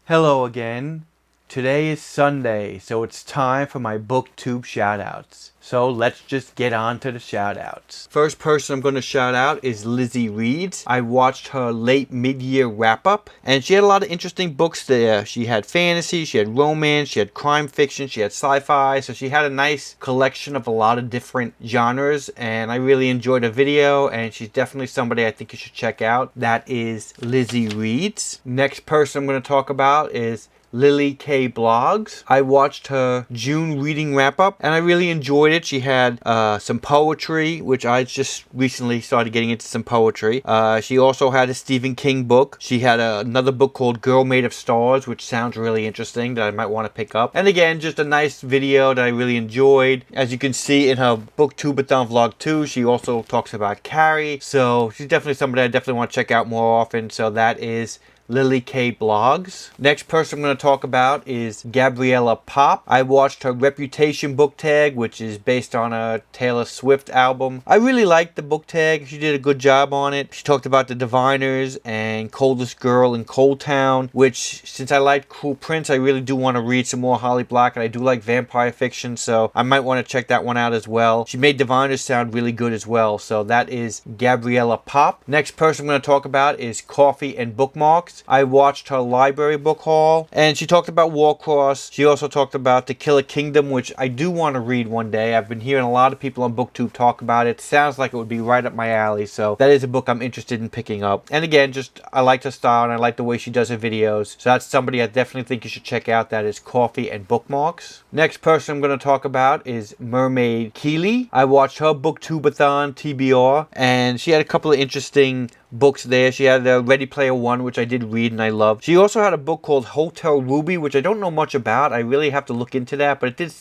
Hello again. Today is Sunday, so it's time for my Booktube shoutouts. So let's just get on to the shoutouts. First person I'm going to shout out is Lizzie Reads. I watched her late mid-year wrap-up, and she had a lot of interesting books there. She had fantasy, she had romance, she had crime fiction, she had sci-fi, so she had a nice collection of a lot of different genres, and I really enjoyed her video, and she's definitely somebody I think you should check out. That is Lizzie Reads. Next person I'm going to talk about is LilyK Blogs. I watched her June reading wrap-up and I really enjoyed it. She had some poetry, which I just recently started getting into some poetry. She also had a Stephen King book. She had another book called Girl Made of Stars, which sounds really interesting that I might want to pick up. And again, just a nice video that I really enjoyed. As you can see in her Booktuber vlog 2, she also talks about Carrie. So she's definitely somebody I definitely want to check out more often. So that is LilyK Blogs. Next person I'm going to talk about is Gabriela Pop. I watched her Reputation book tag, which is based on a Taylor Swift album. I really liked the book tag. She did a good job on it. She talked about the Diviners and Coldest Girl in Cold Town, which, since I like Cruel Prince, I really do want to read some more Holly Black, and I do like vampire fiction, so I might want to check that one out as well. She made Diviners sound really good as well, so that is Gabriela Pop. Next person I'm going to talk about is Coffee and Bookmarks. I watched her library book haul, and she talked about Warcross. She also talked about The Killer Kingdom, which I do want to read one day. I've been hearing a lot of people on Booktube talk about it. Sounds like it would be right up my alley, so that is a book I'm interested in picking up. And again, just I like her style and I like the way she does her videos, so that's somebody I definitely think you should check out. That is Coffee and Bookmarks. Next person I'm going to talk about is Mermaid Keely. I watched her Booktuber-thon TBR, and she had a couple of interesting books there. She had Ready Player One, which I did read and I loved. She also had a book called Hotel Ruby, which I don't know much about. I really have to look into that, but it did.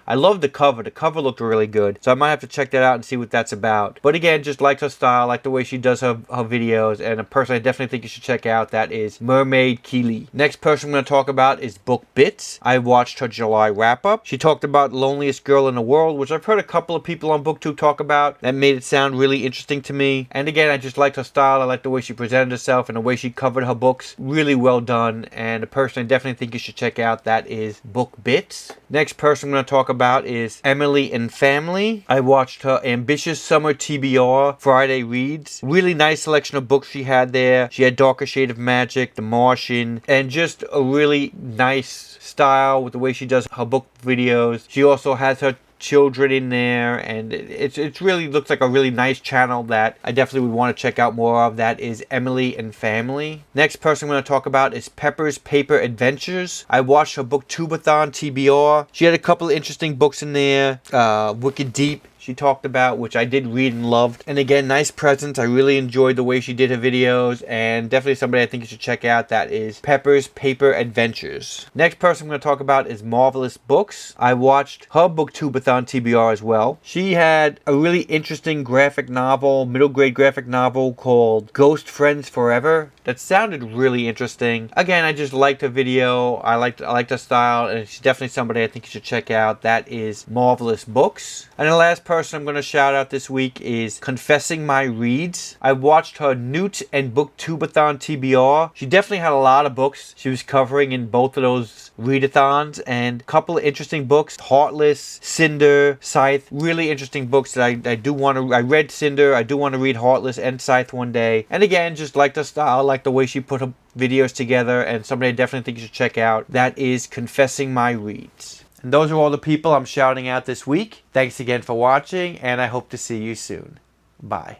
I love the cover. The cover looked really good, so I might have to check that out and see what that's about. But again, just like her style, like the way she does her videos, and a person I definitely think you should check out. That is Mermaid Keely. Next person I'm going to talk about is Book Bits. I watched her July wrap-up. She talked about Loneliest Girl in the World, which I've heard a couple of people on Booktube talk about. That made it sound really interesting to me. And again, I just liked her style. I liked the way she presented herself and the way she covered her books. Really well done, and a person I definitely think you should check out. That is Book Bits. Next person I'm going to talk about is emilynfamily. I watched her Ambitious Summer TBR Friday Reads. Really nice selection of books she had there. She had Darker Shade of Magic, The Martian, and just a really nice style with the way she does her book videos. She also has her children in there, and it really looks like a really nice channel that I definitely would want to check out more of. That is emilynfamily. Next person I'm going to talk about is Pepper's Paper Adventures. I watched her Booktuber-thon TBR. She had a couple of interesting books in there. Wicked Deep she talked about, which I did read and loved. And again, nice presence. I really enjoyed the way she did her videos, and definitely somebody I think you should check out. That is Pepper's Paper Adventures. Next person I'm going to talk about is MARVELousBooks. I watched her Booktuber-thon TBR as well. She had a really interesting graphic novel, middle grade graphic novel called Ghost Friends Forever. That sounded really interesting. Again, I just liked her video. I liked her style, and she's definitely somebody I think you should check out. That is MARVELousBooks. And the last person I'm going to shout out this week is Confessing My Reads. I watched her Newt and Booktuber-thon TBR. She definitely had a lot of books she was covering in both of those readathons, and a couple of interesting books. Heartless, Cinder, Scythe. Really interesting books that I do want to. I read Cinder. I do want to read Heartless and Scythe one day. And again, just like the style, like the way she put her videos together, and somebody I definitely think you should check out. That is Confessing My Reads. And those are all the people I'm shouting out this week. Thanks again for watching, and I hope to see you soon. Bye.